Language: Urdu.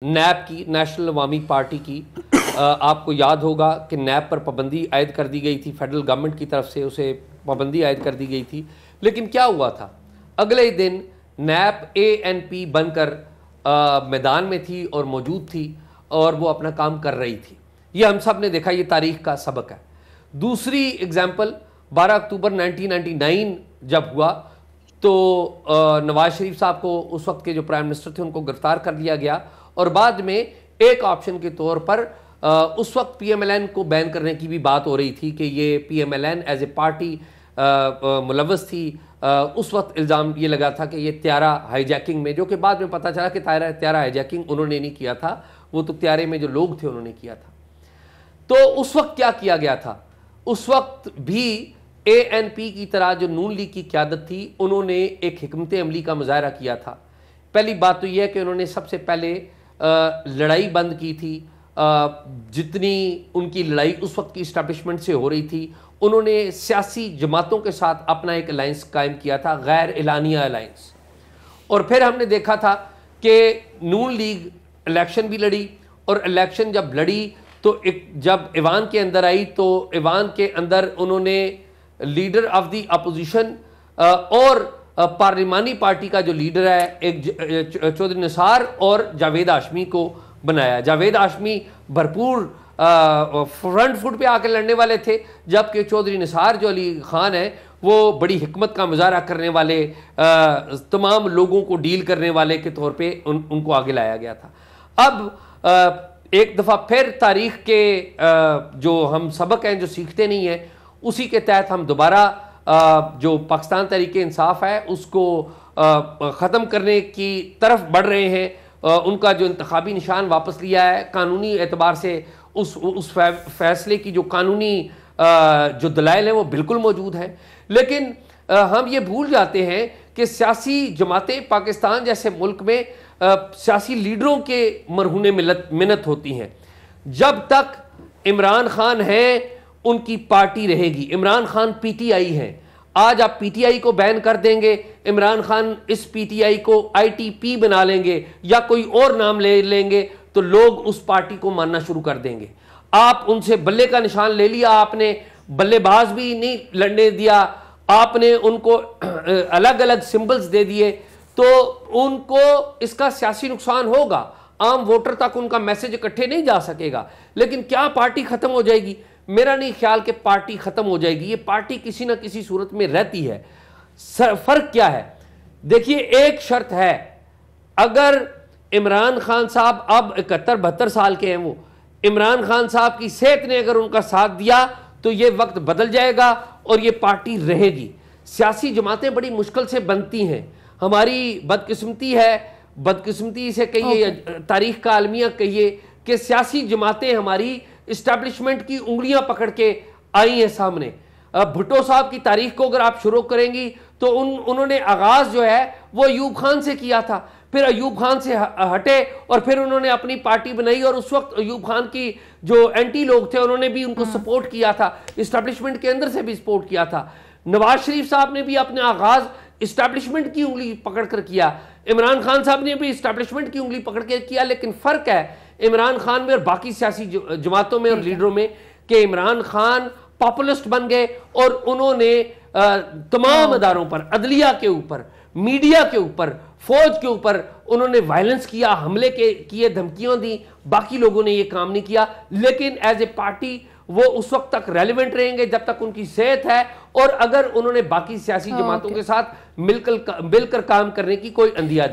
نیب کی نیشنل عوامی پارٹی کی آپ کو یاد ہوگا کہ نیب پر پابندی عائد کر دی گئی تھی، فیڈرل گورنمنٹ کی طرف سے اسے پابندی عائد کر دی گئی تھی، لیکن کیا ہوا تھا؟ اگلے دن نیب ANP بن کر میدان میں تھی اور موجود تھی اور وہ اپنا کام کر رہی تھی۔ یہ ہم سب نے دیکھا، یہ تاریخ کا سبق ہے۔ دوسری اگزامپل 12 اکتوبر 1999 جب ہوا تو نواز شریف صاحب کو اس وقت کے جو پرائم منسٹر تھے ان کو گرفتار کر لیا گیا، اور بعد میں ایک آپشن کے طور پر اس وقت PMLN کو بین کرنے کی بھی بات ہو رہی تھی کہ یہ PMLN ایز اے پارٹی ملوث تھی۔ اس وقت الزام یہ لگا تھا کہ یہ طیارہ ہائی جیکنگ میں، جو کہ بعد میں پتہ چلا کہ طیارہ ہائی جیکنگ انہوں نے نہیں کیا تھا، وہ تو طیارے میں جو لوگ تھے انہوں نے کیا تھا۔ تو اس وقت کیا کیا گیا تھا؟ اس وقت بھی ANP کی طرح جو نون لیگ کی قیادت تھی انہوں نے ایک حکمت عملی کا مظاہرہ کیا تھا۔ پہلی بات تو یہ ہے کہ انہوں نے سب سے پہلے لڑائی بند کی تھی۔ جتنی ان کی لڑائی اس وقت کی اسٹیبلشمنٹ سے ہو رہی تھی، انہوں نے سیاسی جماعتوں کے ساتھ اپنا ایک الائنس قائم کیا تھا، غیر اعلانیہ الائنس۔ اور پھر ہم نے دیکھا تھا کہ نون لیگ الیکشن بھی لڑی، اور الیکشن جب لڑی تو جب ایوان کے اندر آئی تو ایوان کے اندر انہوں نے لیڈر آف دی اپوزیشن اور پارلیمانی پارٹی کا جو لیڈر ہے ایک چودھری نثار اور جاوید ہاشمی کو بنایا۔ جاوید ہاشمی بھرپور فرنٹ فٹ پہ آ کے لڑنے والے تھے، جبکہ چودھری نثار جو علی خان ہیں وہ بڑی حکمت کا مظاہرہ کرنے والے، تمام لوگوں کو ڈیل کرنے والے کے طور پہ ان کو آگے لایا گیا تھا۔ اب ایک دفعہ پھر تاریخ کے جو ہم سبق ہیں جو سیکھتے نہیں ہیں، اسی کے تحت ہم دوبارہ جو پاکستان تحریک انصاف ہے اس کو ختم کرنے کی طرف بڑھ رہے ہیں۔ ان کا جو انتخابی نشان واپس لیا ہے، قانونی اعتبار سے اس فیصلے کی جو قانونی جو دلائل ہیں وہ بالکل موجود ہیں، لیکن ہم یہ بھول جاتے ہیں کہ سیاسی جماعتیں پاکستان جیسے ملک میں سیاسی لیڈروں کے مرہون منت ہوتی ہیں۔ جب تک عمران خان ہیں ان کی پارٹی رہے گی۔ عمران خان PTI ہیں، آج آپ PTI کو بین کر دیں گے، عمران خان اس PTI کو ITP بنا لیں گے یا کوئی اور نام لے لیں گے تو لوگ اس پارٹی کو ماننا شروع کر دیں گے۔ آپ ان سے بلے کا نشان لے لیا، آپ نے بلے باز بھی نہیں لڑنے دیا، آپ نے ان کو الگ الگ سمبلز دے دیے، تو ان کو اس کا سیاسی نقصان ہوگا۔ عام ووٹر تک ان کا میسج اکٹھے نہیں جا سکے گا، لیکن کیا پارٹی ختم ہو جائے گی؟ میرا نہیں خیال کہ پارٹی ختم ہو جائے گی، یہ پارٹی کسی نہ کسی صورت میں رہتی ہے۔ فرق کیا ہے؟ دیکھیے، ایک شرط ہے، اگر عمران خان صاحب اب 71-72 سال کے ہیں، وہ عمران خان صاحب کی صحت نے اگر ان کا ساتھ دیا تو یہ وقت بدل جائے گا اور یہ پارٹی رہے گی۔ سیاسی جماعتیں بڑی مشکل سے بنتی ہیں، ہماری بدقسمتی ہے، بدقسمتی سے کہیے یا تاریخ کا المیہ کہیے کہ سیاسی جماعتیں ہماری اسٹیبلشمنٹ کی انگلیاں پکڑ کے آئی ہیں سامنے۔ بھٹو صاحب کی تاریخ کو اگر آپ شروع کریں گی تو انہوں نے آغاز جو ہے وہ ایوب خان سے کیا تھا، پھر ایوب خان سے ہٹے اور پھر انہوں نے اپنی پارٹی بنائی، اور اس وقت ایوب خان کی جو اینٹی لوگ تھے انہوں نے بھی ان کو سپورٹ کیا تھا، اسٹیبلشمنٹ کے اندر سے بھی سپورٹ کیا تھا۔ نواز شریف صاحب نے بھی اپنے آغاز اسٹیبلشمنٹ کی انگلی پکڑ کر کیا، عمران خان صاحب نے بھی اسٹیبلشمنٹ کی انگلی پکڑ کے کیا، لیکن فرق ہے عمران خان میں اور باقی سیاسی جماعتوں میں اور لیڈروں میں کہ عمران خان پاپولسٹ بن گئے اور انہوں نے تمام اداروں پر، عدلیہ کے اوپر، میڈیا کے اوپر، فوج کے اوپر انہوں نے وائلنس کیا، حملے کیے، دھمکیاں دی۔ باقی لوگوں نے یہ کام نہیں کیا، لیکن ایز اے پارٹی وہ اس وقت تک ریلیونٹ رہیں گے جب تک ان کی صحت ہے، اور اگر انہوں نے باقی سیاسی جماعتوں کے ساتھ مل کر کام کرنے کی کوئی اندیہ دی۔